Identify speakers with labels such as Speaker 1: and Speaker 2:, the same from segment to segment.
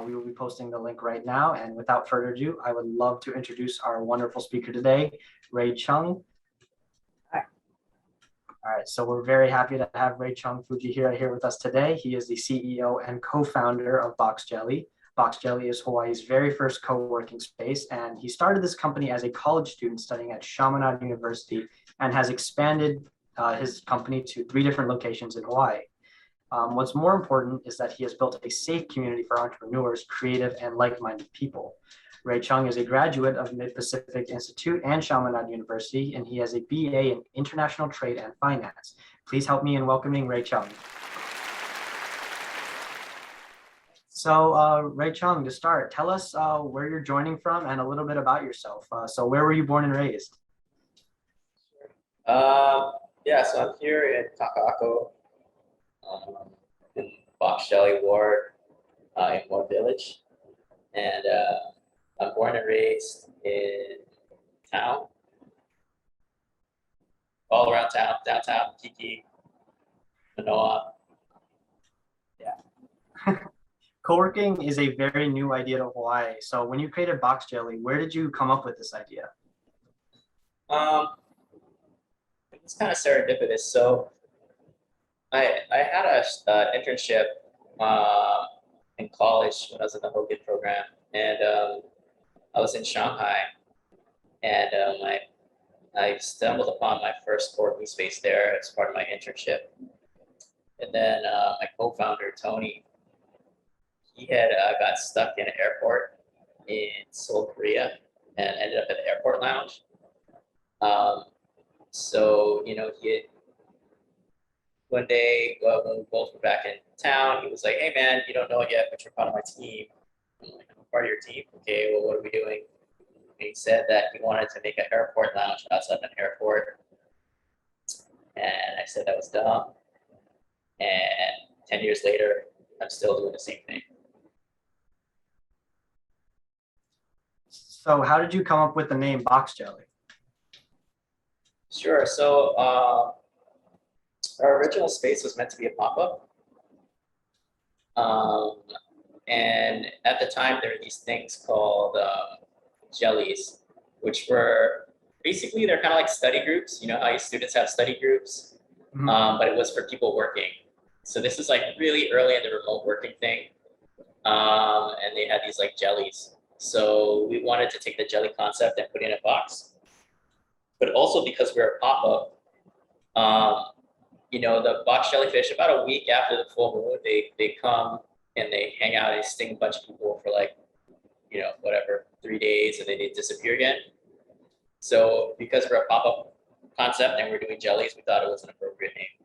Speaker 1: We will be posting the link right now. And without further ado, I would love to introduce our wonderful speaker today, Ray Chung.
Speaker 2: Hi.
Speaker 1: All right, so we're very happy to have Ray Chung Fuji here with us today. He is the CEO and co-founder of Box Jelly. Box Jelly is Hawaii's very first co-working space, and he started this company as a college student studying at Chaminade University and has expanded his company to 3 different locations in Hawaii. What's more important is that he has built a safe community for entrepreneurs, creative, and like-minded people. Ray Chung is a graduate of Mid-Pacific Institute and Chaminade University, and he has a BA in International Trade and Finance. Please help me in welcoming Ray Chung. So Ray Chung, to start, tell us where you're joining from and a little bit about yourself. So where were you born and raised?
Speaker 2: Yeah, so I'm here in Kaka'ako, in Box Jelly Ward, in Ward Village. And I'm born and raised in town, all around town, downtown, Kiki, Manoa. Yeah.
Speaker 1: Co-working is a very new idea to Hawaii. So when you created Box Jelly, where did you come up with this idea?
Speaker 2: It's kind of serendipitous. So I had a internship in college when I was in the Hogan program, and I was in Shanghai, and I stumbled upon my first co-working space there as part of my internship. And then my co-founder, Tony, he had got stuck in an airport in Seoul, Korea, and ended up at the airport lounge. So, you know, one day when we both were back in town, he was like, "Hey man, you don't know it yet, but you're part of my team." I'm like, "I'm part of your team? Okay, well, what are we doing?" And he said that he wanted to make an airport lounge outside an airport. And I said that was dumb. And 10 years later, I'm still doing the same thing.
Speaker 1: So how did you come up with the name Box Jelly?
Speaker 2: Sure. So our original space was meant to be a pop-up. And at the time, there were these things called jellies, which were basically, they're kind of like study groups. You know how students have study groups, but it was for people working. So this is like really early in the remote working thing. And they had these like jellies. So we wanted to take the jelly concept and put it in a box. But also because we're a pop-up, you know, the box jellyfish, about a week after the full moon, they come and they hang out and sting a bunch of people for like, you know, whatever, 3 days, and then they disappear again. So because we're a pop-up concept and we're doing jellies, we thought it was an appropriate name.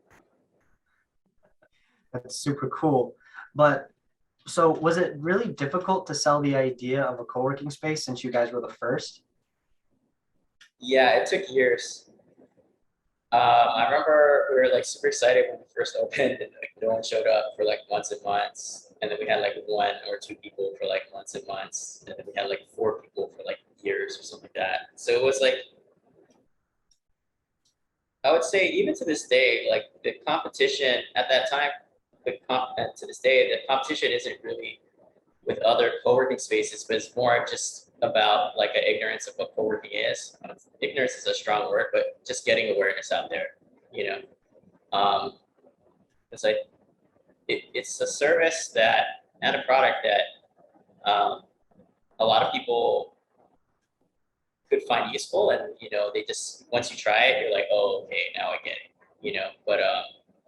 Speaker 1: That's super cool. But so was it really difficult to sell the idea of a co-working space since you guys were the first?
Speaker 2: Yeah, it took years. I remember we were like super excited when we first opened, and like no one showed up for like months and months. And then we had like 1 or 2 people for like months and months. And then we had like 4 people for like years or something like that. So it was like, I would say even to this day, like the competition at that time, and to this day, the competition isn't really with other co-working spaces, but it's more just about like an ignorance of what co-working is. Ignorance is a strong word, but just getting awareness out there, you know. It's like it's a service that and a product that a lot of people could find useful, and you know, they just once you try it, you're like, oh, okay, now I get it, you know. But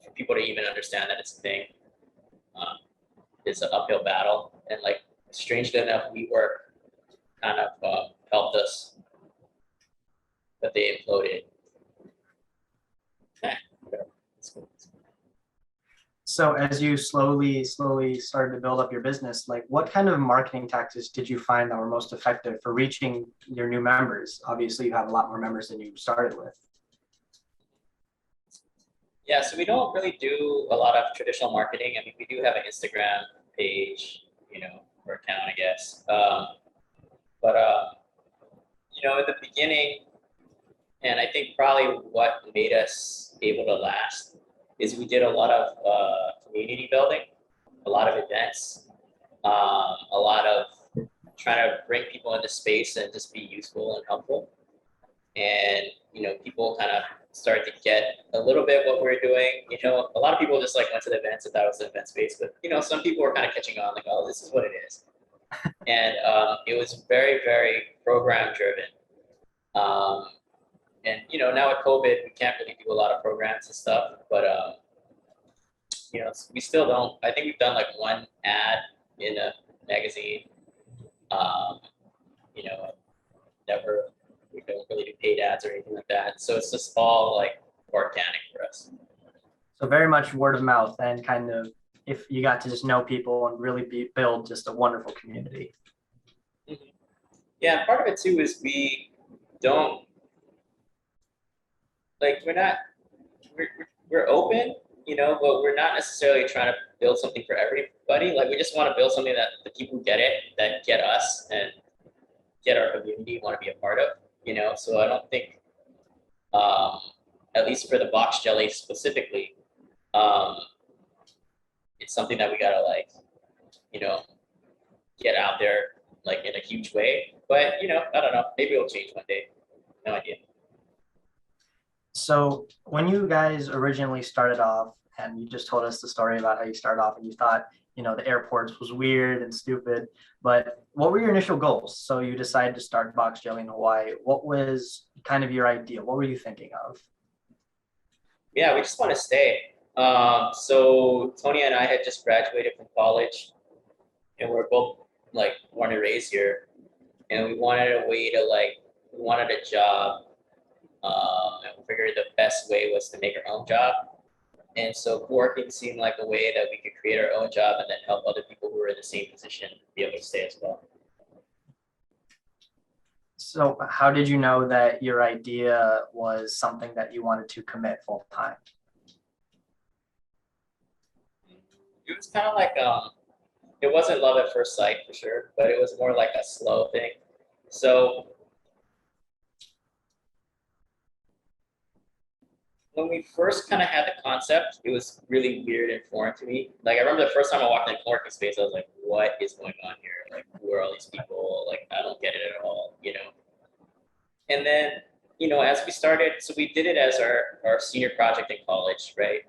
Speaker 2: for people to even understand that it's a thing, it's an uphill battle, and like strangely enough, WeWork kind of helped us, but they imploded.
Speaker 1: So as you slowly started to build up your business, like what kind of marketing tactics did you find that were most effective for reaching your new members? Obviously, you have a lot more members than you started with.
Speaker 2: Yeah, so we don't really do a lot of traditional marketing. I mean, we do have an Instagram page, you know, or account, I guess. But you know, in the beginning, and I think probably what made us able to last is we did a lot of community building, a lot of events. a lot of trying to bring people into space and just be useful and helpful. And people kind of started to get a little bit what we're doing. A lot of people just like went to the events and thought it was an event space, but some people were kind of catching on, like, oh, this is what it is. And it was very, very program driven. And now with COVID, we can't really do a lot of programs and stuff, but we still don't. I think we've done like one ad in a magazine. You know, never we don't really do paid ads or anything like that. So it's just all like organic for us.
Speaker 1: So very much word of mouth, and kind of if you got to just know people and really build just a wonderful community.
Speaker 2: Mm-hmm. Yeah, part of it too is we don't like we're open, but we're not necessarily trying to build something for everybody. Like we just want to build something that the people get it, that get us and get our community want to be a part of. So I don't think, at least for the box jelly specifically, it's something that we gotta get out there like in a huge way. But I don't know, maybe it'll change one day. No idea.
Speaker 1: So when you guys originally started off, and you just told us the story about how you started off and you thought, the airports was weird and stupid, but what were your initial goals? So you decided to start Box Jelly in Hawaii. What was kind of your idea? What were you thinking of?
Speaker 2: Yeah, we just want to stay. So Tony and I had just graduated from college, and we're both like born and raised here, and we wanted a way to we wanted a job, and we figured the best way was to make our own job. And so co-working seemed like a way that we could create our own job and then help other people who were in the same position be able to stay as well.
Speaker 1: So how did you know that your idea was something that you wanted to commit full time?
Speaker 2: It was kind of like it wasn't love at first sight for sure, but it was more like a slow thing. So when we first kind of had the concept, it was really weird and foreign to me. Like I remember the first time I walked in a co-working space, I was like, what is going on here? Like, who are all these people? Like, I don't get it at all, And then, as we started, so we did it as our senior project in college, right?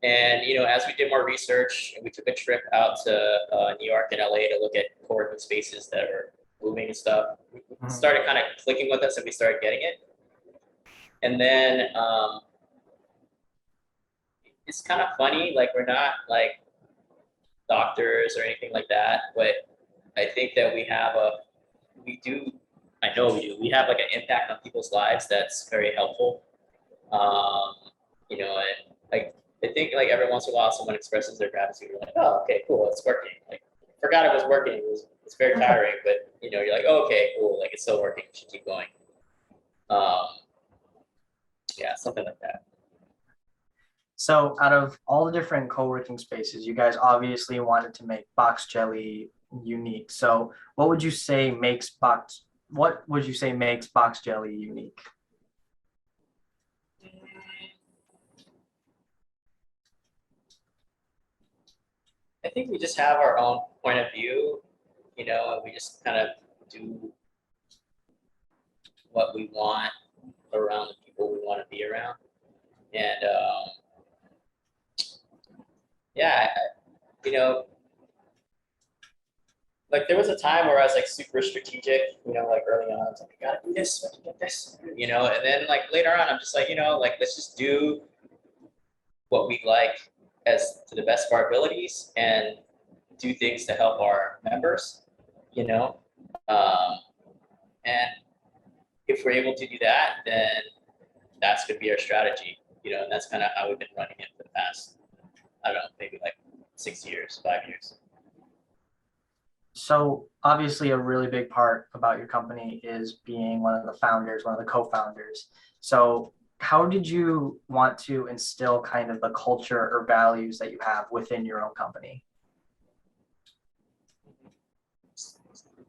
Speaker 2: And, as we did more research and we took a trip out to New York and LA to look at co-working spaces that are booming and stuff, we started kind of clicking with us and we started getting it. And then, it's kind of funny, like we're not like doctors or anything like that, but I think that I know we have like an impact on people's lives that's very helpful. And like I think like every once in a while someone expresses their gratitude, you're like, oh, okay, cool, it's working. Like forgot it was working. It's very tiring, but you're like, oh, okay, cool, like it's still working, we should keep going. Yeah, something like that.
Speaker 1: So out of all the different co-working spaces, you guys obviously wanted to make Box Jelly unique. So what would you say makes Box Jelly unique?
Speaker 2: I think we just have our own point of view, and we just kind of do what we want around the people we want to be around. And yeah, like there was a time where I was like super strategic, like early on, I was like, I gotta do this, I can get this, and then like later on, I'm just like, like let's just do what we like as to the best of our abilities and do things to help our members, and if we're able to do that, then that's gonna be our strategy, and that's kind of how we've been running it for the past, I don't know, maybe like 6 years, 5 years.
Speaker 1: So obviously a really big part about your company is being one of the founders, one of the co-founders. So how did you want to instill kind of the culture or values that you have within your own company?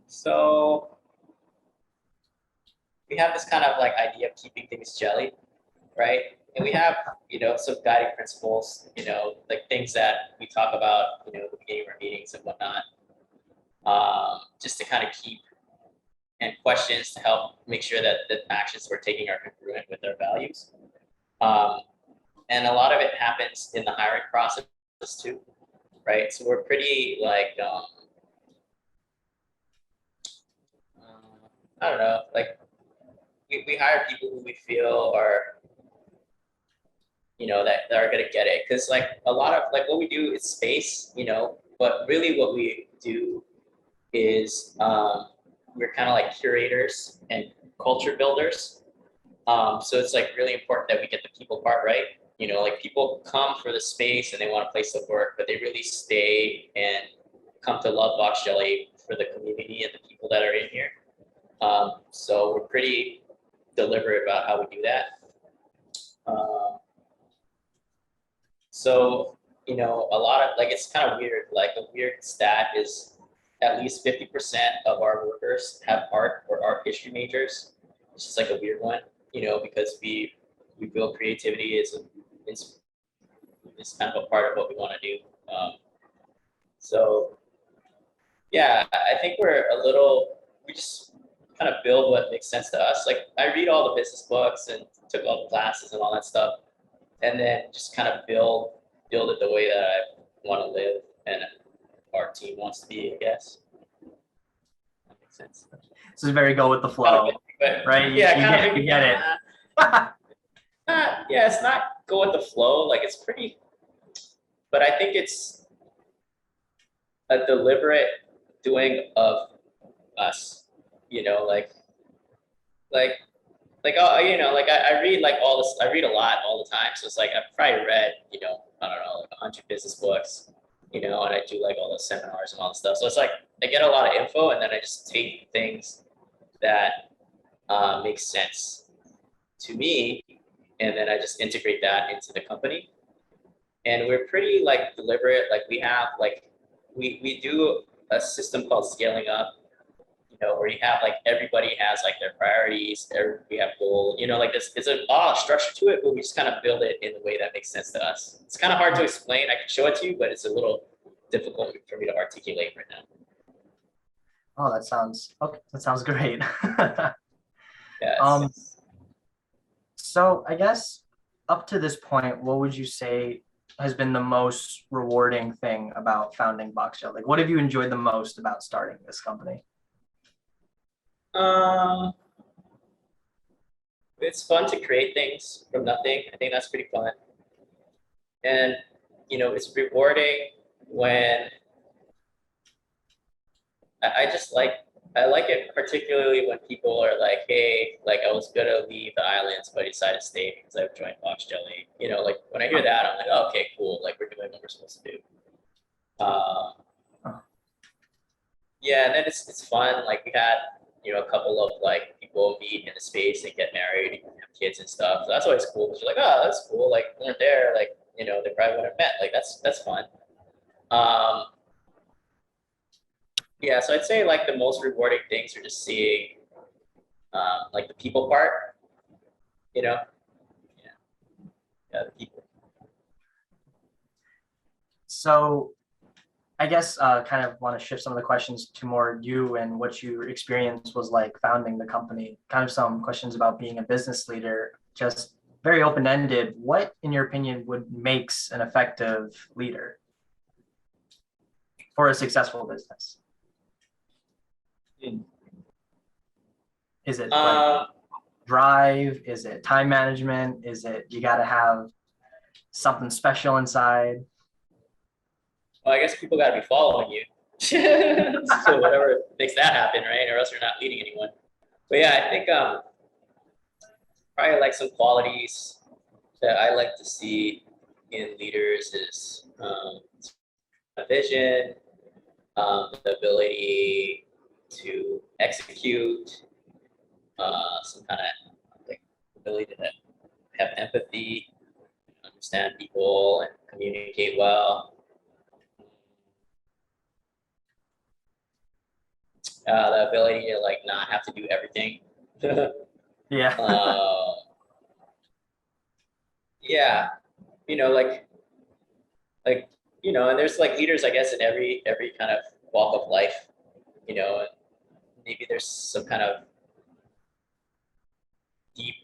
Speaker 2: So we have this kind of like idea of keeping things jelly, right? And we have, some guiding principles, like things that we talk about, at the beginning of our meetings and whatnot. just to kind of keep, and questions to help make sure that the actions we're taking are congruent with our values. Um, and a lot of it happens in the hiring process too, right? So we're pretty like, I don't know, like we hire people who we feel are, that are gonna get it. Cause like a lot of like what we do is space, but really what we do is we're kind of like curators and culture builders. So it's like really important that we get the people part right. Like people come for the space and they want a place to work, but they really stay and come to love Box Jelly for the community and the people that are in here. So we're pretty deliberate about how we do that. So, a lot of like, it's kind of weird. Like a weird stat is at least 50% of our workers have art or art history majors. It's just like a weird one, because we feel creativity is kind of a part of what we want to do. So yeah, I think we just kind of build what makes sense to us. Like I read all the business books and took all the classes and all that stuff, and then just kind of build it the way that I want to live and our team wants to be, I guess. That makes sense.
Speaker 1: This is very go with the flow, right?
Speaker 2: Yeah,
Speaker 1: you get it.
Speaker 2: Yeah, it's not go with the flow. Like it's pretty, but I think it's a deliberate doing of us. Like I read like all this. I read a lot all the time, so it's like I've probably read, I don't know, like 100 business books, and I do like all the seminars and all the stuff. So it's like I get a lot of info, and then I just take things that make sense to me, and then I just integrate that into the company. And we're pretty like deliberate. Like we have like we do a system called scaling up, where you have like everybody has like their priorities, we have goals, like this. There's a lot of structure to it, but we just kind of build it in a way that makes sense to us. It's kind of hard to explain. I can show it to you, but it's a little difficult for me to articulate right now.
Speaker 1: Oh, that sounds okay. That sounds great.
Speaker 2: Yeah.
Speaker 1: So I guess up to this point, what would you say has been the most rewarding thing about founding Box Jelly? Like, what have you enjoyed the most about starting this company?
Speaker 2: It's fun to create things from nothing. I think that's pretty fun. And, it's rewarding when I like it particularly when people are like, hey, like I was gonna leave the islands, but I decided to stay because I've joined Box Jelly. Like when I hear that, I'm like, oh, okay, cool. Like we're doing what we're supposed to do. Yeah, and then it's fun. Like we had, a couple of like people meet in the space and get married and have kids and stuff. So that's always cool. Because you're like, oh, that's cool. Like we weren't there, like, they probably would have met. Like that's fun. Um, yeah, so I'd say like the most rewarding things are just seeing like the people part, you know? Yeah. Yeah, the people.
Speaker 1: So I guess kind of want to shift some of the questions to more you and what your experience was like founding the company. Kind of some questions about being a business leader, just very open-ended. What, in your opinion, would makes an effective leader for a successful business?
Speaker 2: Hmm.
Speaker 1: Is it like drive? Is it time management? Is it you got to have something special inside?
Speaker 2: Well, I guess people got to be following you. So whatever makes that happen, right? Or else you're not leading anyone. But yeah, I think probably like some qualities that I like to see in leaders is a vision, the ability to execute, some kind of like ability to have empathy, understand people, and communicate well. The ability to like not have to do everything.
Speaker 1: Yeah.
Speaker 2: Yeah, like and there's like leaders, I guess, in every kind of walk of life. you know, maybe there's some kind of deep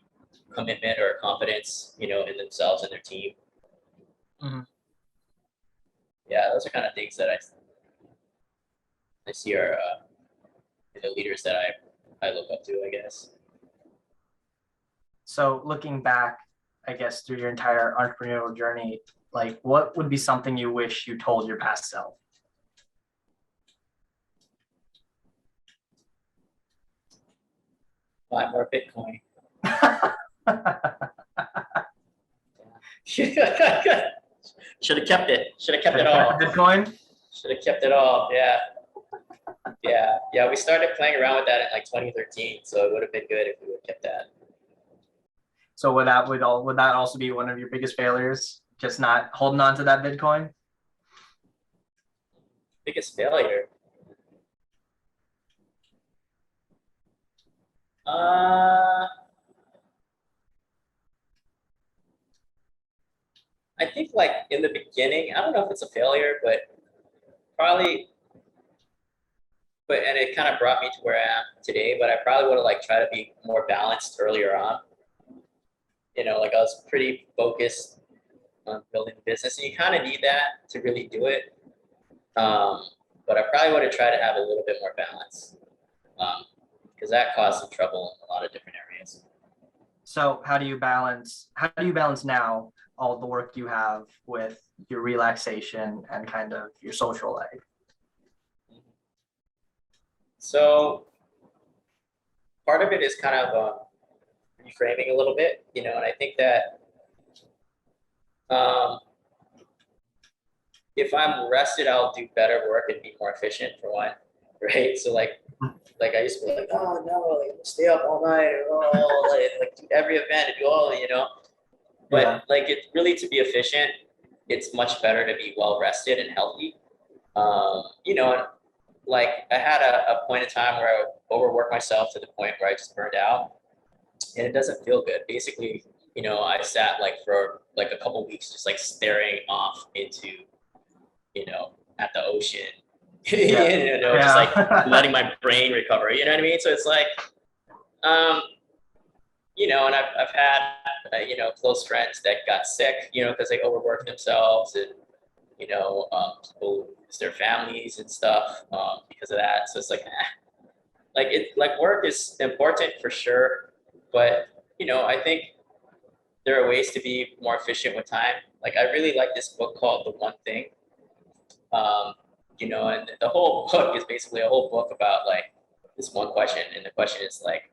Speaker 2: commitment or confidence, you know, in themselves and their team.
Speaker 1: Mhm.
Speaker 2: Yeah, those are kind of things that I see are the leaders that I look up to, I guess.
Speaker 1: So looking back, I guess through your entire entrepreneurial journey, like what would be something you wish you told your past self?
Speaker 2: Buy more Bitcoin. Should have kept it. Should have kept it all.
Speaker 1: Bitcoin?
Speaker 2: Should have kept it all. Yeah. Yeah. We started playing around with that in like 2013, so it would have been good if we would have kept that.
Speaker 1: So would that also be one of your biggest failures? Just not holding on to that Bitcoin?
Speaker 2: Biggest failure. I think like in the beginning, I don't know if it's a failure, but probably, and it kind of brought me to where I am today, but I probably would have like tried to be more balanced earlier on. You know, like I was pretty focused on building the business, and you kind of need that to really do it. But I probably would have tried to have a little bit more balance, because that caused some trouble in a lot of different areas.
Speaker 1: So how do you balance now all the work you have with your relaxation and kind of your social life?
Speaker 2: So part of it is kind of reframing a little bit, you know, and I think that if I'm rested, I'll do better work and be more efficient for one, right? So like I used to be like, oh no, like stay up all night, or oh, like do every event and do all, you know. But
Speaker 1: Yeah.
Speaker 2: like it really to be efficient, it's much better to be well rested and healthy. You know, like I had a point in time where I would overwork myself to the point where I just burned out, and it doesn't feel good. Basically, you know, I sat like for like a couple weeks just like staring off into, you know, at the ocean,
Speaker 1: Yeah.
Speaker 2: you know, just like letting my brain recover. You know what I mean? So it's like, you know, and I've had, you know, close friends that got sick, you know, because they overworked themselves, and, you know, people lose their families and stuff because of that. So it's like work is important for sure, but, you know, I think there are ways to be more efficient with time. Like I really like this book called The One Thing. You know, and the whole book is basically a whole book about like this one question, and the question is like,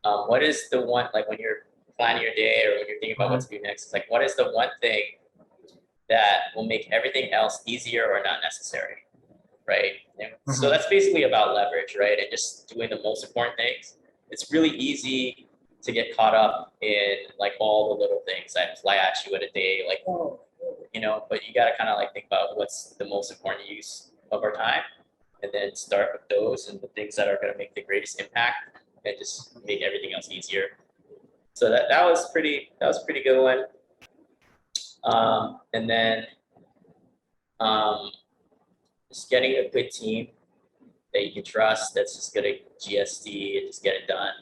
Speaker 2: what is the one, like when you're planning your day or when you're thinking about what to do next, it's like, what is the one thing that will make everything else easier or not necessary, right? And so that's basically about leverage, right? And just doing the most important things. It's really easy to get caught up in like all the little things that fly at you in a day, like, you know, but you got to kind of like think about what's the most important use of our time, and then start with those and the things that are going to make the greatest impact, and just make everything else easier. So that was a pretty good one. And then just getting a good team that you can trust, that's just good at GSD and just get it done.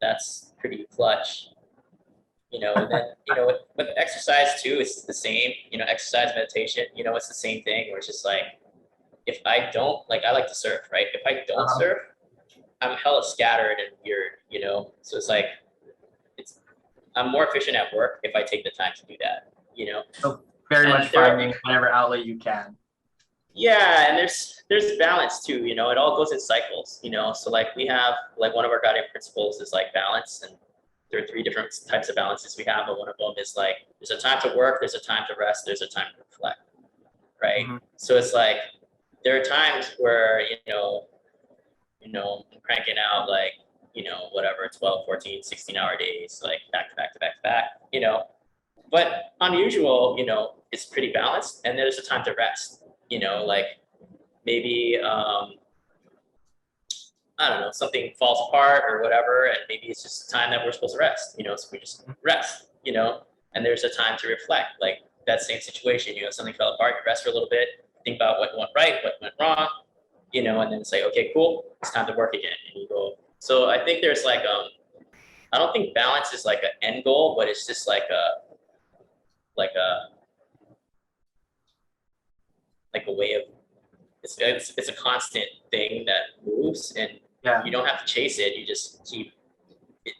Speaker 2: That's pretty clutch. You know, and then, you know, with exercise too, it's the same, you know, exercise, meditation, you know, it's the same thing where it's just like, if I don't, like, I like to surf, right? If I don't surf, I'm hella scattered and weird, you know? So it's like, I'm more efficient at work if I take the time to do that, you know?
Speaker 1: So very much finding whatever outlet you can.
Speaker 2: Yeah, and there's balance too, you know, it all goes in cycles, you know? So like we have, like one of our guiding principles is like balance, and there are 3 different types of balances we have, but one of them is like, there's a time to work, there's a time to rest, there's a time to reflect, right? So it's like, there are times where, you know, I'm cranking out like, you know, whatever, 12, 14, 16-hour days, like back to back to back to back, you know, but unusual, you know, it's pretty balanced, and there's a time to rest, you know, like maybe, I don't know, something falls apart or whatever, and maybe it's just time that we're supposed to rest, you know, so we just rest, you know, and there's a time to reflect, like that same situation, you know, something fell apart, you rest for a little bit, think about what went right, what went wrong, and then say, okay, cool, it's time to work again, and you go. So I think there's like I don't think balance is like an end goal, but it's just like a like a way of it's a constant thing that moves, and
Speaker 1: Yeah.
Speaker 2: you don't have to chase it. You just keep it,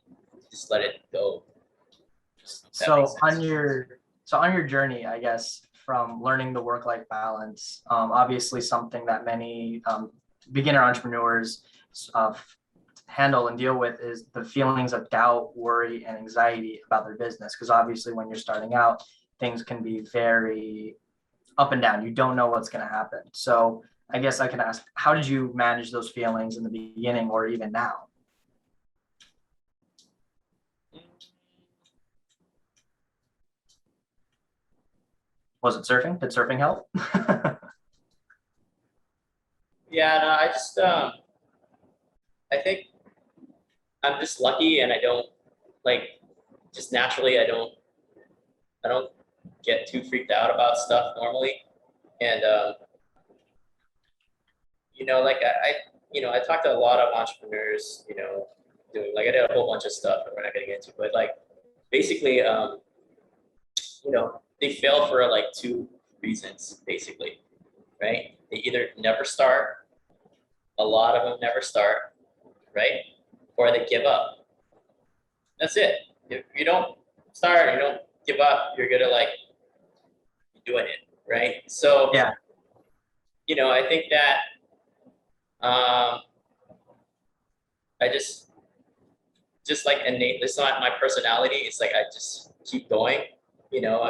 Speaker 2: just let it go.
Speaker 1: So on your journey, I guess, from learning the work-life balance, obviously something that many beginner entrepreneurs uh, handle and deal with is the feelings of doubt, worry, and anxiety about their business. Because obviously, when you're starting out, things can be very up and down. You don't know what's going to happen. So I guess I can ask, how did you manage those feelings in the beginning or even now? Was it surfing? Did surfing help?
Speaker 2: Yeah, no, I think I'm just lucky, and I don't like just naturally I don't get too freaked out about stuff normally, and like I talked to a lot of entrepreneurs, doing like I did a whole bunch of stuff that we're not gonna get into, but like basically, they fail for like two reasons, basically, right? They either never start, a lot of them never start, right? Or they give up. That's it. If you don't start, you don't give up, you're gonna like be doing it, right? So,
Speaker 1: Yeah.
Speaker 2: I think that I just like innate, it's not my personality. It's like I just keep going,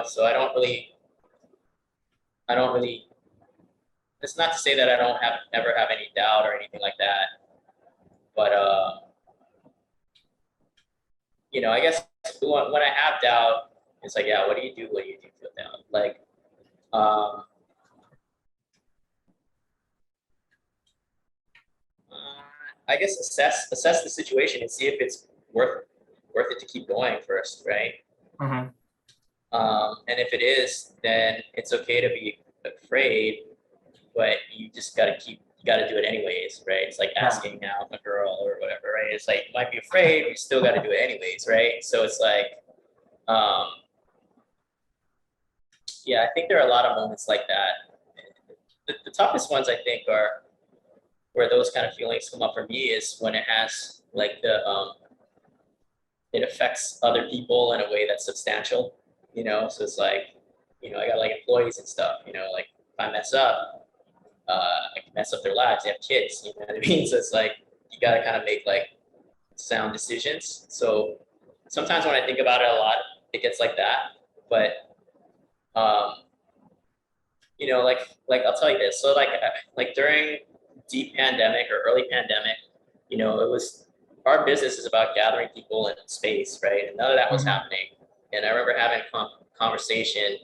Speaker 2: so I don't really, it's not to say that I don't ever have any doubt or anything like that. But, I guess when I have doubt, it's like, yeah, what do you do when you do feel down? Like, um, I guess assess the situation and see if it's worth it to keep going first, right?
Speaker 1: Mm-hmm.
Speaker 2: And if it is, then it's okay to be afraid, but you just you gotta do it anyways, right? It's like
Speaker 1: Yeah.
Speaker 2: asking out a girl or whatever, right? It's like you might be afraid, but you still gotta do it anyways, right? So it's like, um, yeah, I think there are a lot of moments like that. The toughest ones I think are where those kind of feelings come up for me is when it has like it affects other people in a way that's substantial, So it's like, I got like employees and stuff, like if I mess up, I can mess up their lives. They have kids, you know what I mean? So it's like you got to kind of make like sound decisions. So sometimes when I think about it a lot, it gets like that. But um, like I'll tell you this. So like during deep pandemic or early pandemic, it was our business is about gathering people in space, right? And none of that was
Speaker 1: Mm-hmm.
Speaker 2: happening. And I remember having a conversation,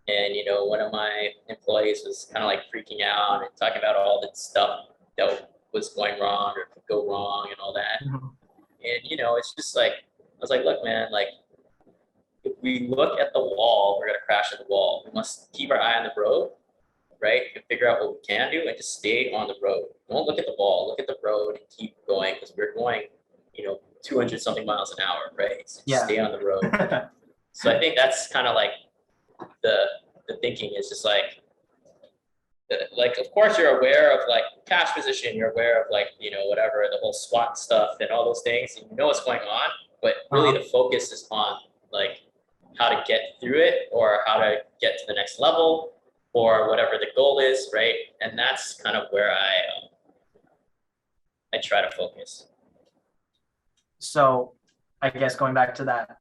Speaker 2: and one of my employees was kind of like freaking out and talking about all the stuff that was going wrong or could go wrong and all that.
Speaker 1: Mm-hmm.
Speaker 2: And it's just like I was like, look, man, like if we look at the wall, we're gonna crash into the wall. We must keep our eye on the road, right? And figure out what we can do and just stay on the road. Don't look at the wall, look at the road and keep going, because we're going, 200 something miles an hour, right? So just
Speaker 1: Yeah.
Speaker 2: stay on the road. So I think that's kind of like the thinking is just like of course you're aware of like cash position, you're aware of like whatever the whole SWOT stuff and all those things, and you know what's going on, but really the focus is on like how to get through it or how to get to the next level or whatever the goal is, right? And that's kind of where I try to focus.
Speaker 1: So I guess going back to that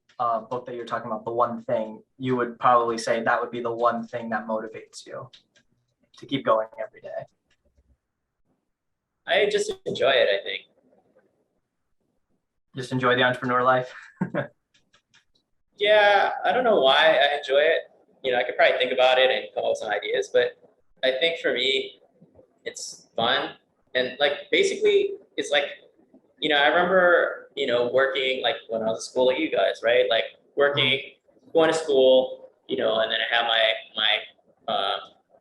Speaker 1: book that you're talking about, the one thing, you would probably say that would be the one thing that motivates you to keep going every day.
Speaker 2: I just enjoy it, I think.
Speaker 1: Just enjoy the entrepreneur life.
Speaker 2: Yeah, I don't know why I enjoy it. I could probably think about it and come up with some ideas, but I think for me, it's fun. And like basically, it's like, I remember, working like when I was in school like you guys, right? Like working, going to school, and then I have my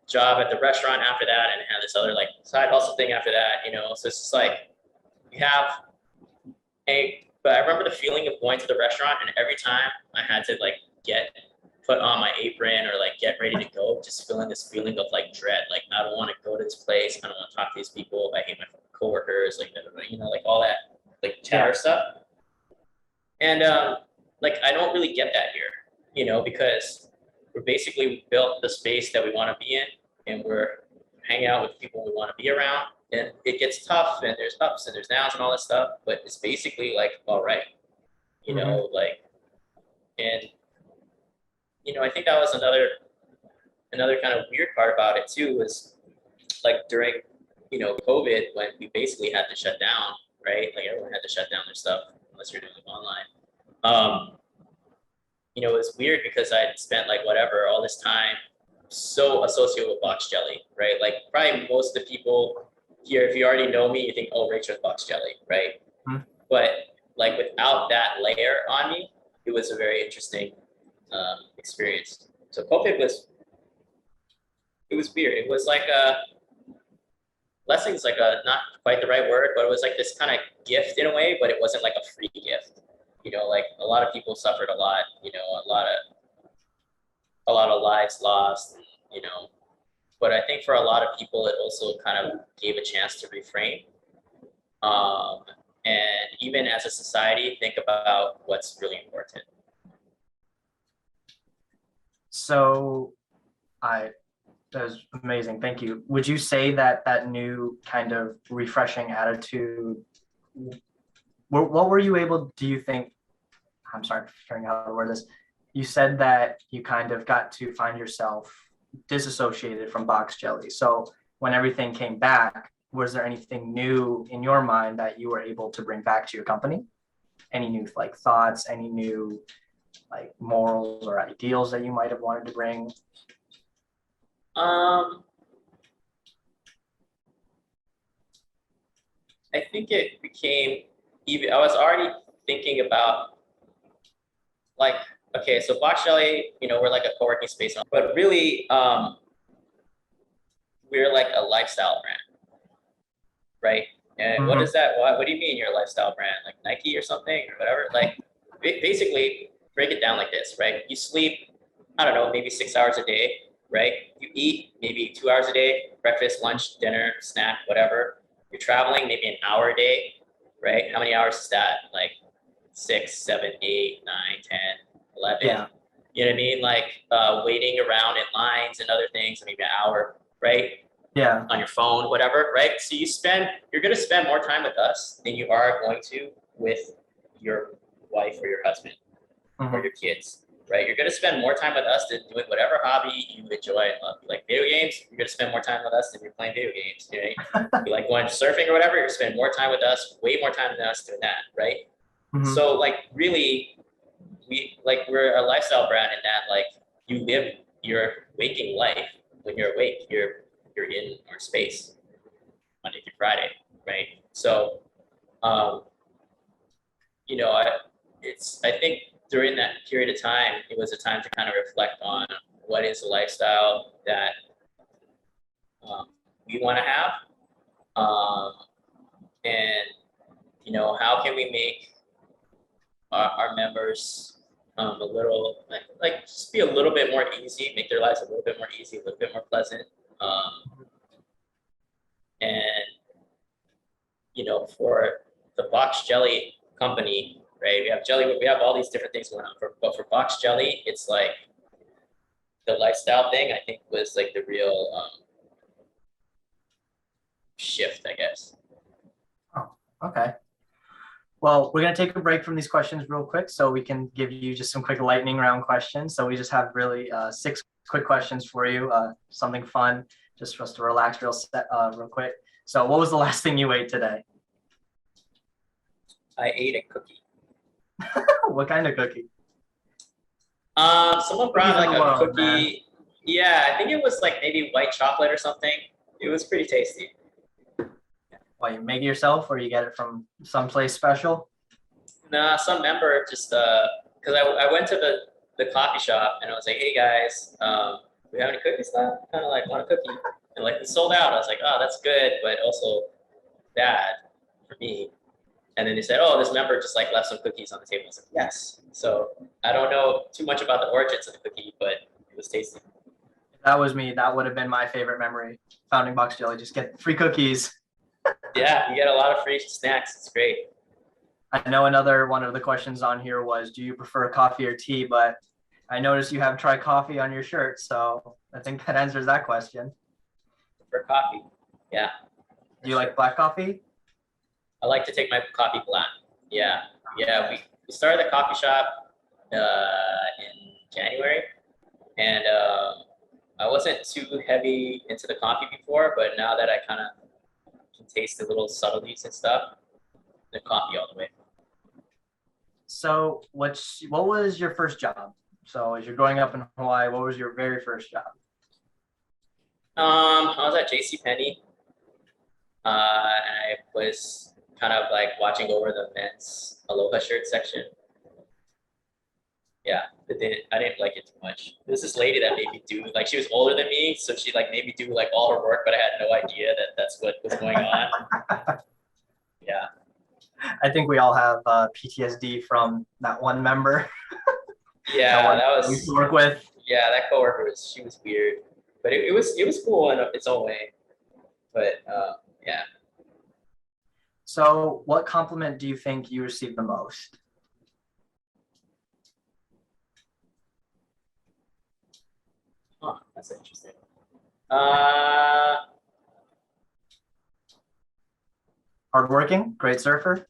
Speaker 2: job at the restaurant after that, and had this other like side hustle thing after that, so it's just like you have but I remember the feeling of going to the restaurant, and every time I had to like put on my apron or like get ready to go, just feeling this feeling of like dread, like I don't want to go to this place, I don't want to talk to these people, I hate my coworkers, like like all that like chatter stuff. And like I don't really get that here, because we built the space that we want to be in, and we're hanging out with people we want to be around. And it gets tough, and there's ups and there's downs and all that stuff, but it's basically like all right, like, and I think that was another kind of weird part about it too, was like during COVID, when we basically had to shut down, right? Like everyone had to shut down their stuff unless you're doing it online. It was weird because I'd spent like all this time so associated with Box Jelly, right? Like probably most of the people here, if you already know me, you think, oh, Rachel's Box Jelly, right? Mm-hmm. But like without that layer on me, it was a very interesting experience. So COVID was weird. It was like blessing is like not quite the right word, but it was like this kind of gift in a way, but it wasn't like a free gift. Like a lot of people suffered a lot, a lot of lives lost, but I think for a lot of people, it also kind of gave a chance to reframe. And even as a society, think about what's really important.
Speaker 1: So that was amazing. Thank you. Would you say that that new kind of refreshing attitude, what were you able, do you think, I'm sorry for figuring out how to word this. You said that you kind of got to find yourself disassociated from Box Jelly. So when everything came back, was there anything new in your mind that you were able to bring back to your company? Any new like thoughts, any new like morals or ideals that you might have wanted to bring?
Speaker 2: I think it became even, I was already thinking about like, okay, so Box Jelly, we're like a co-working space, but really, we're like a lifestyle brand, right? And what is that? What do you mean you're a lifestyle brand? Like Nike or something or whatever? Like basically break it down like this, right? You sleep, I don't know, maybe 6 hours a day, right? You eat maybe 2 hours a day, breakfast, lunch, dinner, snack, whatever. You're traveling maybe an hour a day, right? How many hours is that? Like 6, 7, 8, 9, 10, 11.
Speaker 1: Yeah.
Speaker 2: You know what I mean? Like waiting around in lines and other things, maybe an hour, right?
Speaker 1: Yeah.
Speaker 2: On your phone, whatever, right? So you're going to spend more time with us than you are going to with your wife or your husband or your kids, right? You're going to spend more time with us than doing whatever hobby you enjoy and love. You like video games, you're going to spend more time with us than you're playing video games. You like going surfing or whatever, you're going to spend more time with us, way more time than us doing that, right? So like really, we're a lifestyle brand in that like you live your waking life. When you're awake, you're in our space Monday through Friday, right? So, I think during that period of time, it was a time to kind of reflect on what is the lifestyle that we want to have, and how can we make our members a little like just be a little bit more easy, make their lives a little bit more easy, a little bit more pleasant. And for the Box Jelly company, right? We have all these different things going on. But for Box Jelly, it's like the lifestyle thing, I think, was like the real shift, I guess.
Speaker 1: Oh, okay. Well, we're going to take a break from these questions real quick so we can give you just some quick lightning round questions. So we just have really 6 quick questions for you, something fun, just for us to relax real quick. So what was the last thing you ate today?
Speaker 2: I ate a cookie.
Speaker 1: What kind of cookie?
Speaker 2: Someone brought like a cookie. Man. Yeah, I think it was like maybe white chocolate or something. It was pretty tasty.
Speaker 1: Well, you make it yourself or you get it from someplace special?
Speaker 2: Nah, some member just, because I went to the coffee shop and I was like, hey guys, we have any cookies left? Kind of like want a cookie. And like we sold out. I was like, oh, that's good, but also bad for me. And then they said, oh, this member just like left some cookies on the table. I was like, yes. So I don't know too much about the origins of the cookie, but it was tasty.
Speaker 1: That was me. That would have been my favorite memory. Founding Box Jelly. Just get free cookies.
Speaker 2: Yeah, you get a lot of free snacks. It's great.
Speaker 1: I know another one of the questions on here was, do you prefer coffee or tea? But I noticed you have try coffee on your shirt. So I think that answers that question.
Speaker 2: For coffee. Yeah.
Speaker 1: Do you like black coffee?
Speaker 2: I like to take my coffee black. Yeah. Yeah. We started the coffee shop in January. And I wasn't too heavy into the coffee before, but now that I kind of can taste the little subtleties and stuff, the coffee all the way.
Speaker 1: So what was your first job? So as you're growing up in Hawaii, what was your very first job?
Speaker 2: I was at JCPenney, and I was kind of like watching over the men's Aloha shirt section. Yeah, but I didn't like it too much. There was this lady that made me do, like she was older than me, so she like made me do like all her work, but I had no idea that that's what was going on. Yeah.
Speaker 1: I think we all have PTSD from that one member.
Speaker 2: Yeah, that
Speaker 1: we used to
Speaker 2: was,
Speaker 1: work with.
Speaker 2: yeah, that coworker she was weird, but it was cool in its own way. But yeah.
Speaker 1: So what compliment do you think you received the most?
Speaker 2: Huh, that's interesting. Uh,
Speaker 1: Hardworking, great surfer.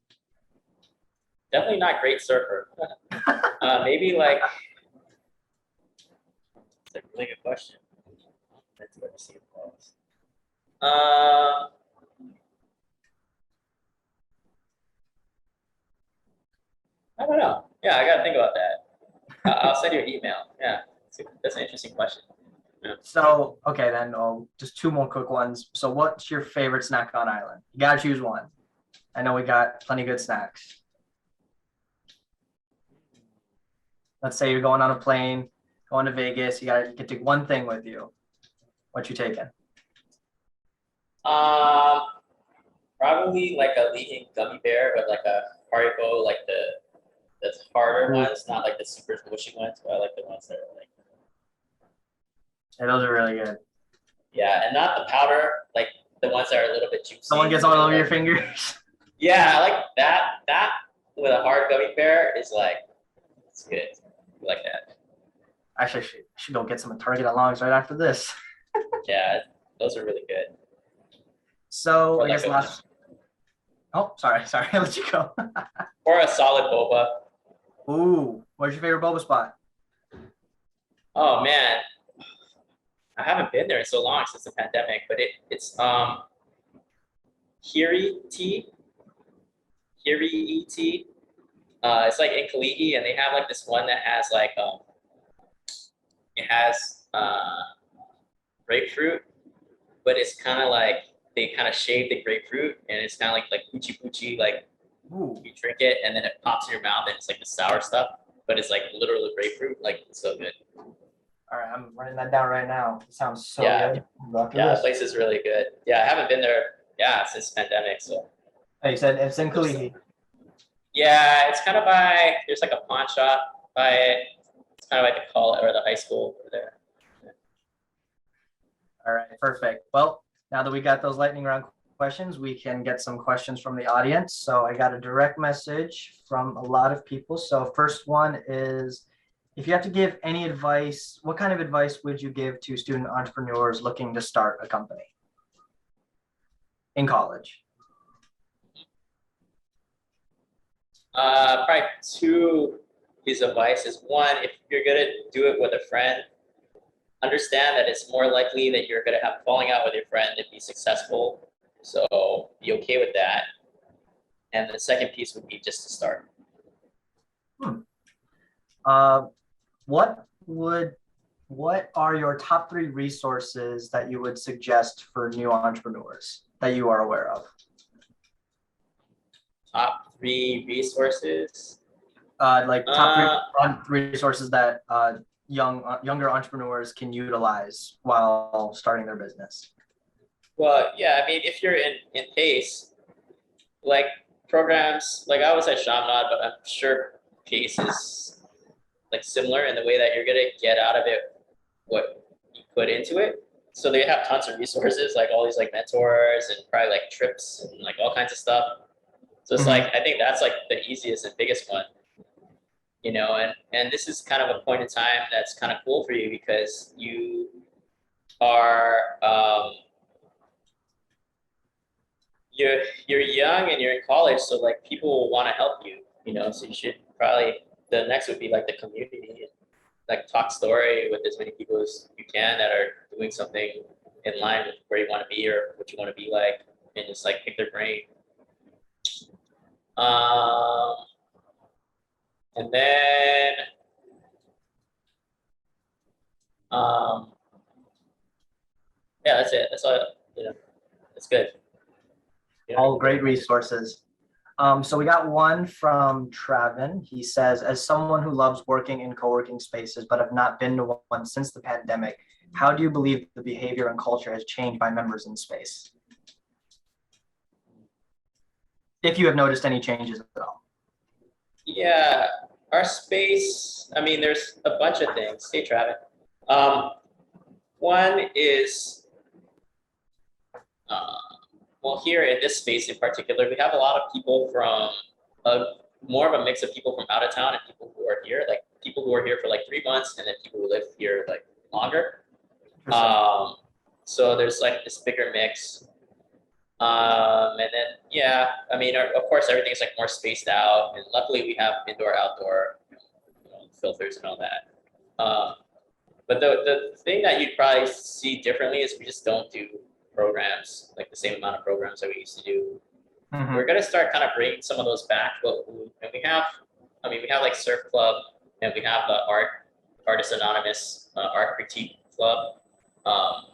Speaker 2: Definitely not great surfer. Maybe like, it's a really good question. Let's go see it was. I don't know. Yeah, I gotta think about that. I'll send you an email. Yeah, that's an interesting question. Yeah.
Speaker 1: So, okay, then just two more quick ones. So what's your favorite snack on island? You gotta choose one. I know we got plenty of good snacks. Let's say you're going on a plane, going to Vegas, you gotta get to one thing with you. What you taking?
Speaker 2: Um, Probably like a leading gummy bear, but like a Haribo, like the harder ones, not like the super squishy ones, but I like the ones that are like.
Speaker 1: Yeah, those are really good.
Speaker 2: Yeah, and not the powder, like the ones that are a little bit juicy.
Speaker 1: Someone gets all over your fingers.
Speaker 2: Yeah, I like that. That with a hard gummy bear is like, it's good. I like that.
Speaker 1: Actually, I should go get some at Target alongs right after this.
Speaker 2: Yeah, those are really good.
Speaker 1: So
Speaker 2: Or
Speaker 1: I
Speaker 2: like
Speaker 1: guess last. Oh, sorry, I let you go.
Speaker 2: or a solid boba.
Speaker 1: Ooh, what's your favorite boba spot?
Speaker 2: Oh man, I haven't been there in so long since the pandemic, but it's Hiri tea. Hiri tea. It's like in Kalihi, and they have like this one that has like it has grapefruit, but it's kind of like they kind of shave the grapefruit, and it's kind of like poochie poochie. Like
Speaker 1: Ooh,
Speaker 2: you drink it, and then it pops in your mouth, and it's like the sour stuff, but it's like literally grapefruit. Like it's so good.
Speaker 1: all right, I'm writing that down right now. It sounds so
Speaker 2: Yeah.
Speaker 1: good. After
Speaker 2: Yeah, the
Speaker 1: this.
Speaker 2: place is really good. Yeah, I haven't been there. Yeah, since pandemic. So
Speaker 1: Oh, you said it's in Kalihi.
Speaker 2: yeah, it's kind of by there's like a pawn shop by it. It's kind of like the college or the high school over there.
Speaker 1: All right, perfect. Well, now that we got those lightning round questions, we can get some questions from the audience. So I got a direct message from a lot of people. So first one is, if you have to give any advice, what kind of advice would you give to student entrepreneurs looking to start a company in college?
Speaker 2: Probably two pieces of advice is one, if you're gonna do it with a friend, understand that it's more likely that you're gonna have a falling out with your friend than be successful. So be okay with that. And the second piece would be just to start.
Speaker 1: What are your top 3 resources that you would suggest for new entrepreneurs that you are aware of?
Speaker 2: Top 3 resources.
Speaker 1: Like top 3 resources that younger entrepreneurs can utilize while starting their business?
Speaker 2: Well, yeah, I mean, if you're in Pace, like programs, like I was at Shamnad, but I'm sure Pace is like similar in the way that you're gonna get out of it what you put into it. So they have tons of resources, like all these like mentors and probably like trips and like all kinds of stuff. So it's like
Speaker 1: Mhm.
Speaker 2: I think that's like the easiest and biggest one, and this is kind of a point in time that's kind of cool for you because you are you're young and you're in college, so like people will want to help you, so you should probably the next would be like the community, like talk story with as many people as you can that are doing something in line with where you want to be or what you want to be like, and just like pick their brain. Um, and then um, yeah, that's it. That's all. That's good.
Speaker 1: All great resources. So we got one from Travin. He says, as someone who loves working in co-working spaces but have not been to one since the pandemic, how do you believe the behavior and culture has changed by members in space? If you have noticed any changes at all.
Speaker 2: Yeah, our space. I mean, there's a bunch of things. Stay traffic. Um, One is, uh, well, here in this space in particular, we have a lot of people from more of a mix of people from out of town and people who are here, like people who are here for like 3 months and then people who live here like longer. So there's like this bigger mix. And then, yeah, I mean, of course, everything's like more spaced out, and luckily we have indoor, outdoor, filters and all that. But the thing that you'd probably see differently is we just don't do programs, like the same amount of programs that we used to do.
Speaker 1: Mhm.
Speaker 2: We're gonna start kind of bringing some of those back, and we have like Surf Club, and we have the Artists Anonymous Art Critique Club. Um,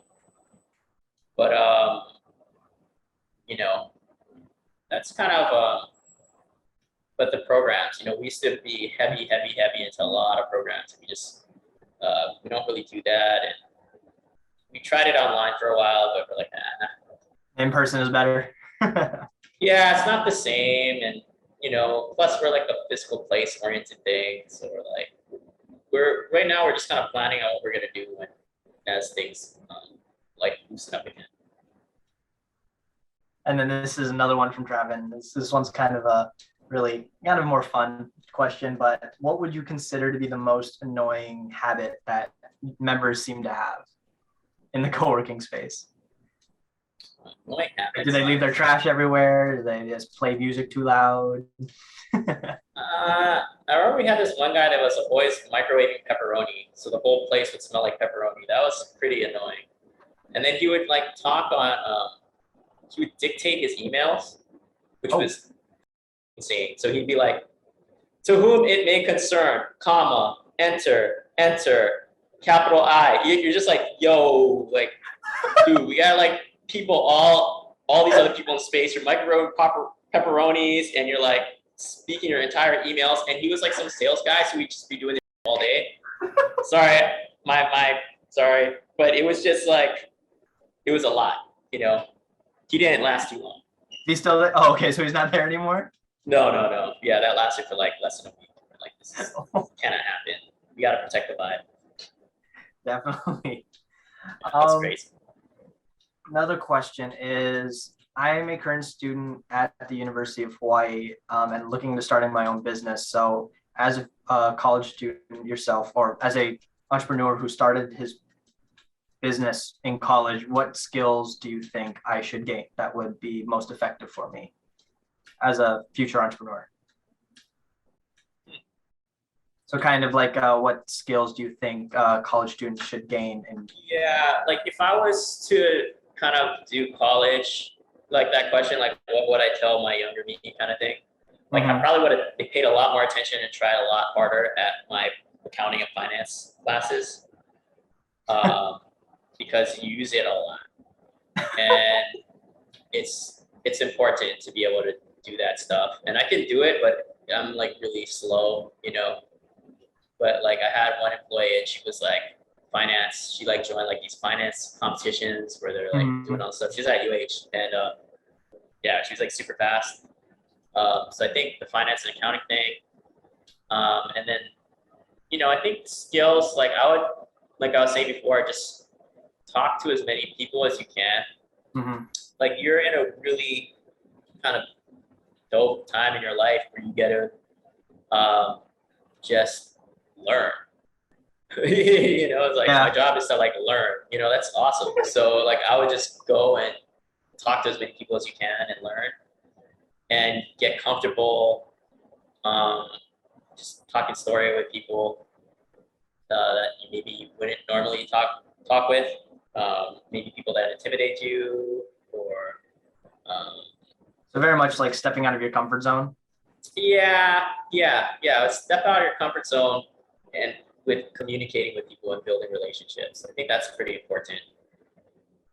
Speaker 2: but you know, that's kind of but the programs, we used to be heavy into a lot of programs. We don't really do that, and we tried it online for a while, but we're like,
Speaker 1: In person is better.
Speaker 2: yeah, it's not the same, and plus we're like a physical place oriented thing, so we're right now we're just kind of planning on what we're gonna do as things like loosen up again.
Speaker 1: And then this is another one from Travin. This one's kind of a really kind of more fun question, but what would you consider to be the most annoying habit that members seem to have in the co-working space?
Speaker 2: Annoying
Speaker 1: Do they leave their trash everywhere? Do they just play music too loud?
Speaker 2: I remember we had this one guy that was always microwaving pepperoni, so the whole place would smell like pepperoni. That was pretty annoying. And then he would like talk on, he would dictate his emails, which was insane. So he'd be like, "To whom it may concern, comma, enter, capital I." You're just like, yo, like, dude, we got like people, all these other people in space. You're microwaving pepperonis, and you're like speaking your entire emails. And he was like some sales guy, so we'd just be doing it all day. Sorry, sorry, but it was just like it was a lot. He didn't last too long.
Speaker 1: He's still there? Oh, okay, so he's not there anymore?
Speaker 2: No. Yeah, that lasted for like less than a week. Like, this cannot happen. We gotta protect the vibe.
Speaker 1: Definitely.
Speaker 2: That's crazy.
Speaker 1: Another question is, I am a current student at the University of Hawaii and looking to starting my own business. So as a college student yourself, or as a entrepreneur who started his business in college, what skills do you think I should gain that would be most effective for me as a future entrepreneur? So kind of like what skills do you think college students should gain?
Speaker 2: Yeah, like if I was to kind of do college, like that question, like what would I tell my younger me kind of thing? Like I probably would have paid a lot more attention and tried a lot harder at my accounting and finance classes because you use it a lot. And it's important to be able to do that stuff. And I can do it, but I'm like really slow, but like I had one employee and she was like finance. She like joined like these finance competitions where they're like doing
Speaker 1: Mhm.
Speaker 2: all this stuff. She was at UH and yeah, she was like super fast. So I think the finance and accounting thing, and then I think skills like I was saying before, just talk to as many people as you can.
Speaker 1: Mhm.
Speaker 2: Like you're in a really kind of dope time in your life where you get to just learn. It's like my
Speaker 1: Yeah.
Speaker 2: job is to like learn. That's awesome. So like I would just go and talk to as many people as you can and learn and get comfortable um, just talking story with people that maybe you wouldn't normally talk with. Maybe people that intimidate you or um,
Speaker 1: So very much like stepping out of your comfort zone.
Speaker 2: yeah. Step out of your comfort zone and with communicating with people and building relationships. I think that's pretty important.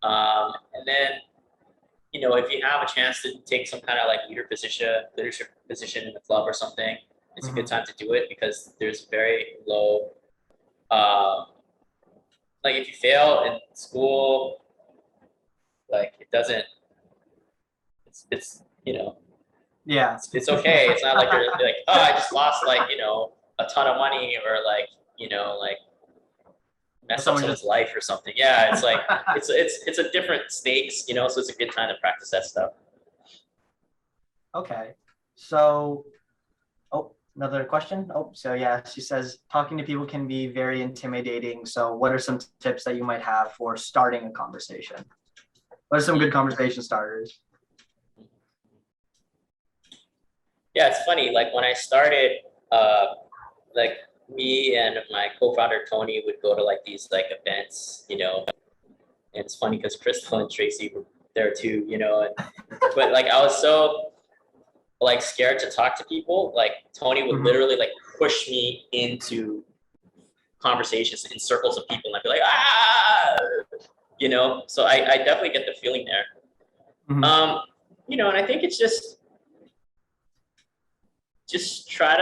Speaker 2: And then, if you have a chance to take some kind of like leadership position in the club or something, it's a good
Speaker 1: Mhm.
Speaker 2: time to do it because there's very low, uh, like if you fail in school, like it doesn't, it's
Speaker 1: Yeah.
Speaker 2: it's okay. It's not like you're like, oh, I just lost like, a ton of money or like, like messed up
Speaker 1: Someone
Speaker 2: someone's
Speaker 1: just
Speaker 2: life or something. Yeah, it's like it's a different stakes, so it's a good time to practice that stuff.
Speaker 1: Okay. So, oh, another question. Oh, so yeah, she says talking to people can be very intimidating. So, what are some tips that you might have for starting a conversation? What are some good conversation starters?
Speaker 2: Yeah, it's funny. Like when I started, uh, like me and my co-founder Tony would go to like these like events, and it's funny because Crystal and Tracy were there too, but like I was so like scared to talk to people. Like Tony would
Speaker 1: Mhm.
Speaker 2: literally like push me into conversations in circles of people, and I'd be like, ah, So I definitely get the feeling there.
Speaker 1: Mhm.
Speaker 2: Um, and I think it's just try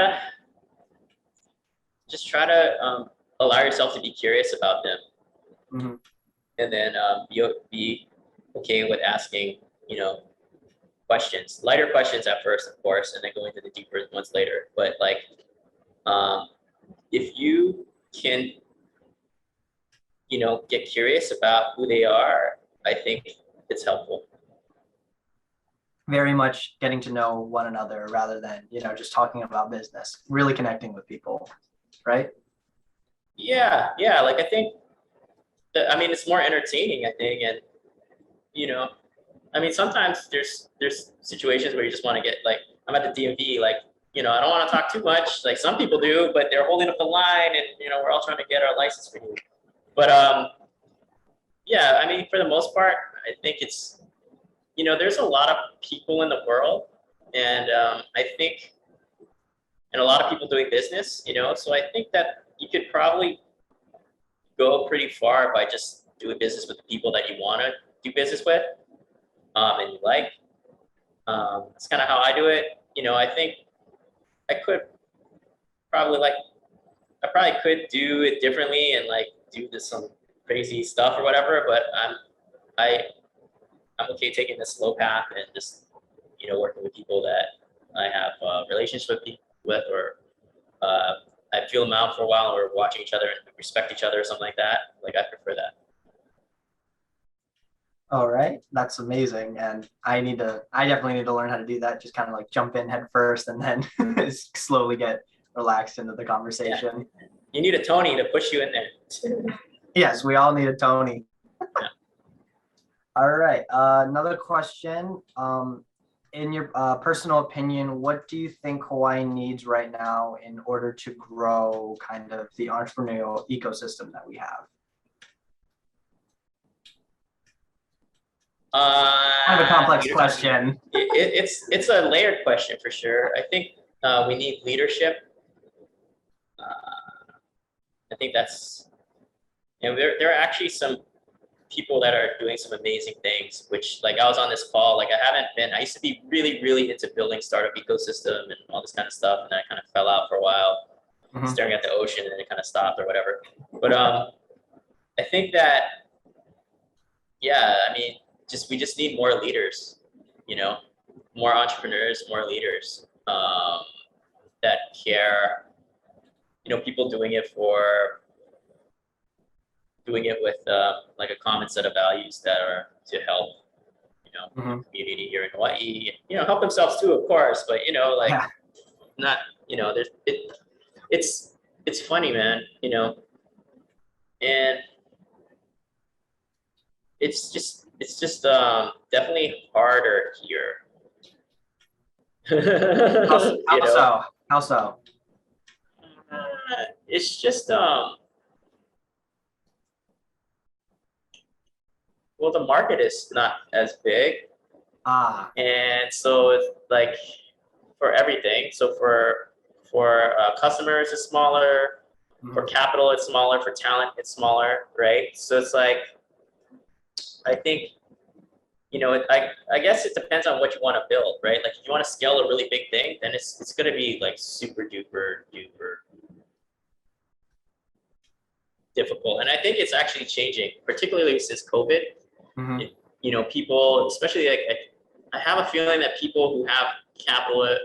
Speaker 2: to allow yourself to be curious about them,
Speaker 1: Mhm.
Speaker 2: and then be okay with asking, questions, lighter questions at first, of course, and then going into the deeper ones later. But like, um, if you can, get curious about who they are, I think it's helpful.
Speaker 1: Very much getting to know one another rather than, just talking about business, really connecting with people, right?
Speaker 2: Yeah. Like I think that, I mean, it's more entertaining, I think, and you know, I mean, sometimes there's situations where you just want to get like, I'm at the DMV, like, I don't want to talk too much. Like some people do, but they're holding up the line, and we're all trying to get our license renewed. But yeah, I mean, for the most part, I think it's there's a lot of people in the world, and I think, and a lot of people doing business, so I think that you could probably go pretty far by just doing business with the people that you want to do business with, and you like. That's kind of how I do it. I think I could probably like I probably could do it differently and like do this some crazy stuff or whatever, but I I'm okay taking the slow path and just working with people that I have relationships with or uh, I feel them out for a while and we're watching each other and respect each other or something like that. Like I prefer that.
Speaker 1: All right, that's amazing. And I definitely need to learn how to do that. Just kind of like jump in head first and then slowly get relaxed into the
Speaker 2: Yeah,
Speaker 1: conversation.
Speaker 2: you need a Tony to push you in there.
Speaker 1: Yes, we all need a Tony.
Speaker 2: Yeah.
Speaker 1: All right, another question. In your personal opinion, what do you think Hawaii needs right now in order to grow kind of the entrepreneurial ecosystem that we have? Kind of a complex
Speaker 2: Leadership.
Speaker 1: question.
Speaker 2: It's a layered question for sure. I think we need leadership. Uh, I think that's there are actually some people that are doing some amazing things. Which like I was on this call. Like I haven't been. I used to be really into building startup ecosystem and all this kind of stuff, and I kind of fell out for a while.
Speaker 1: Mhm.
Speaker 2: staring at the ocean and it kind of stopped or whatever. But I think that, yeah, I mean, we just need more leaders, you know, more entrepreneurs, more leaders that care. People doing it with like a common set of values that are to help, the
Speaker 1: Mhm.
Speaker 2: community here in Hawaii. Help themselves too, of course, but like
Speaker 1: Yeah.
Speaker 2: not, there's it's it's funny, man, and it's just definitely harder here.
Speaker 1: How
Speaker 2: you know,
Speaker 1: so? How so?
Speaker 2: it's just well, the market is not as big,
Speaker 1: Ah.
Speaker 2: and so it's like for everything. So for customers, it's smaller. For
Speaker 1: Mhm.
Speaker 2: capital, it's smaller. For talent, it's smaller, right? So it's like I think I guess it depends on what you want to build, right? Like if you want to scale a really big thing, then it's going to be like super duper duper difficult. And I think it's actually changing, particularly since COVID.
Speaker 1: Mhm.
Speaker 2: People, especially like I have a feeling that people who have capital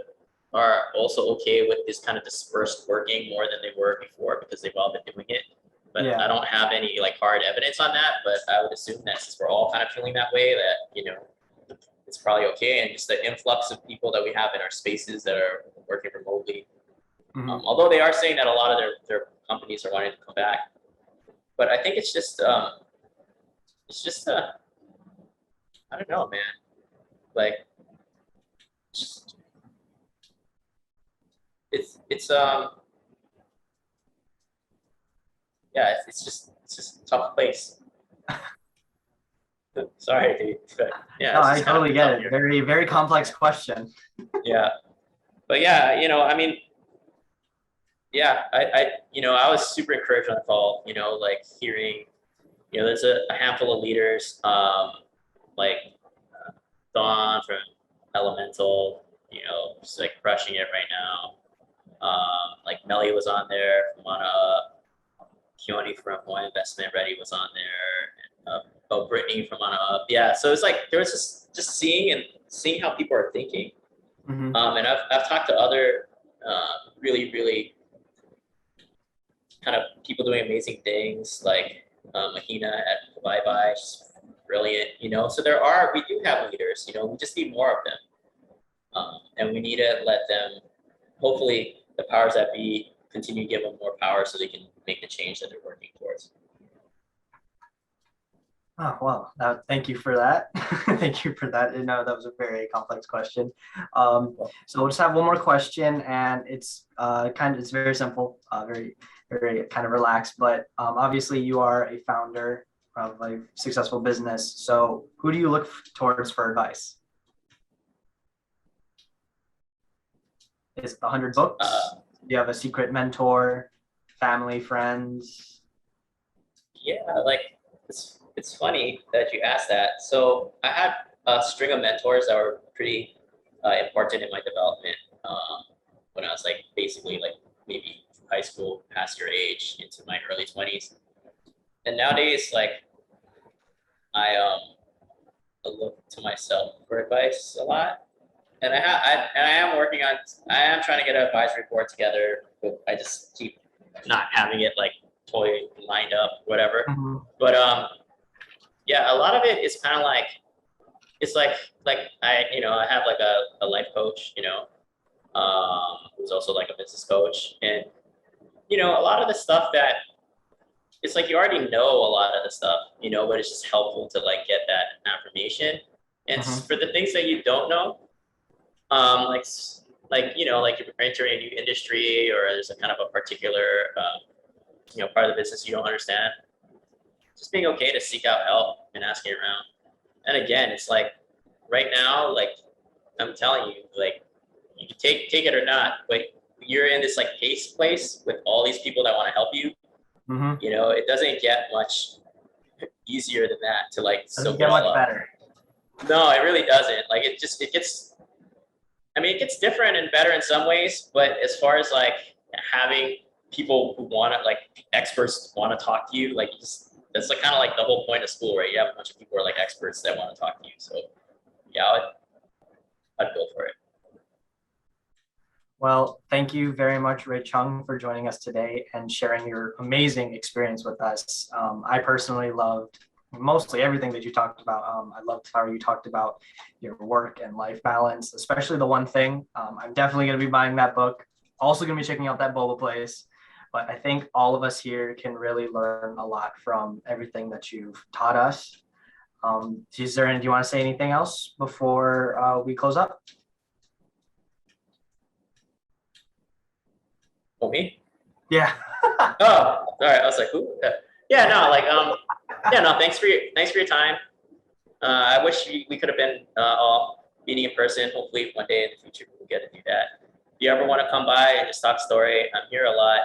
Speaker 2: are also okay with this kind of dispersed working more than they were before because they've all been doing it. But I
Speaker 1: Yeah.
Speaker 2: don't have any like hard evidence on that. But I would assume that since we're all kind of feeling that way, that it's probably okay. And just the influx of people that we have in our spaces that are working remotely,
Speaker 1: Mhm.
Speaker 2: although they are saying that a lot of their companies are wanting to come back. But I think it's just I don't know, man. Like just, it's yeah, it's just a tough place. Sorry, dude, but yeah,
Speaker 1: No,
Speaker 2: it's
Speaker 1: I
Speaker 2: just kind of
Speaker 1: totally get
Speaker 2: tough
Speaker 1: it.
Speaker 2: here.
Speaker 1: Very, very complex question.
Speaker 2: Yeah, but yeah, I mean, yeah, I was super encouraged on the call. Like hearing, there's a handful of leaders, like Dawn from Elemental, just like crushing it right now. Like Melly was on there from Keone from Hawaii Investment Ready was on there, and Brittany from yeah. So it's like there was just seeing how people are thinking.
Speaker 1: Mhm.
Speaker 2: And I've talked to other really really kind of people doing amazing things like Mahina at Bye Bye, just brilliant. So we do have leaders. We just need more of them, and we need to let them. Hopefully, the powers that be continue to give them more power so they can make the change that they're working towards.
Speaker 1: Oh, well, thank you for that. Thank you for that. No, that was a very complex question. So we'll just have one more question, and it's very simple, very, very kind of relaxed. But obviously, you are a founder of a successful business. So who do you look towards for advice? Is it the 100 books?
Speaker 2: Uh,
Speaker 1: Do you have a secret mentor, family, friends?
Speaker 2: yeah, like it's funny that you asked that. So I had a string of mentors that were pretty important in my development when I was like basically like maybe high school, past your age, into my early 20s. And nowadays, like I look to myself for advice a lot. And I am working on. I am trying to get an advisory board together, but I just keep not having it like totally lined up, whatever.
Speaker 1: Mhm.
Speaker 2: But yeah, a lot of it is kind of like it's like I have like a life coach, who's also like a business coach, and a lot of the stuff that it's like you already know a lot of the stuff, but it's just helpful to like get that affirmation. And
Speaker 1: Mhm.
Speaker 2: for the things that you don't know, like like you're entering a new industry or there's a kind of a particular part of the business you don't understand, just being okay to seek out help and asking around. And again, it's like right now, like I'm telling you, like you can take it or not, but you're in this like pace place with all these people that want to help you.
Speaker 1: Mhm.
Speaker 2: It doesn't get much easier than that to like
Speaker 1: Doesn't
Speaker 2: soak it
Speaker 1: get
Speaker 2: all
Speaker 1: much
Speaker 2: up.
Speaker 1: better.
Speaker 2: No, it really doesn't. Like it gets. I mean, it gets different and better in some ways, but as far as like having people who want to, like, experts want to talk to you. Like, that's like kind of like the whole point of school, right? You have a bunch of people who are like experts that want to talk to you. So yeah, I'd go for it.
Speaker 1: Well, thank you very much, Ray Chung, for joining us today and sharing your amazing experience with us. I personally loved mostly everything that you talked about. I loved how you talked about your work and life balance, especially the one thing. I'm definitely going to be buying that book. Also going to be checking out that boba place. But I think all of us here can really learn a lot from everything that you've taught us. Do you want to say anything else before we close up?
Speaker 2: For me?
Speaker 1: Yeah.
Speaker 2: Oh, all right. I was like, who? Yeah, no, like, yeah, no. Thanks for your time. I wish we could have been all meeting in person. Hopefully, one day in the future we'll get to do that. If you ever want to come by and just talk story, I'm here a lot.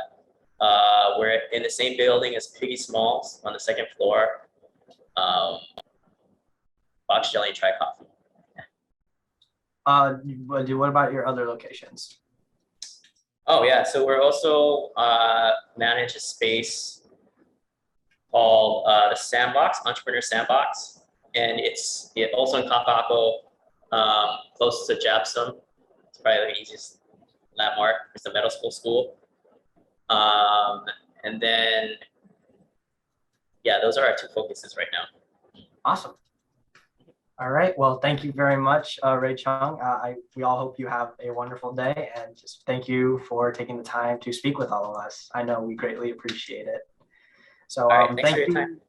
Speaker 2: We're in the same building as Piggy Smalls on the second floor. Box Jelly and Try Coffee.
Speaker 1: What about your other locations?
Speaker 2: Oh yeah, so we're also manage a space called the Sandbox, Entrepreneur Sandbox, and it's also in Kaka'ako, close to Japsum. It's probably the easiest landmark. It's the middle school. And then, yeah, those are our two focuses right now.
Speaker 1: Awesome. All right. Well, thank you very much, Ray Chung. We all hope you have a wonderful day, and just thank you for taking the time to speak with all of us. I know we greatly appreciate it. So
Speaker 2: All right, thanks for your
Speaker 1: you.
Speaker 2: time.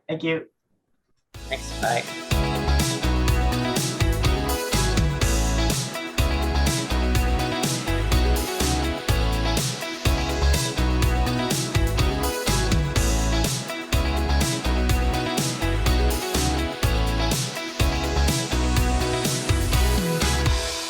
Speaker 1: Thank you.
Speaker 2: Thanks. Bye.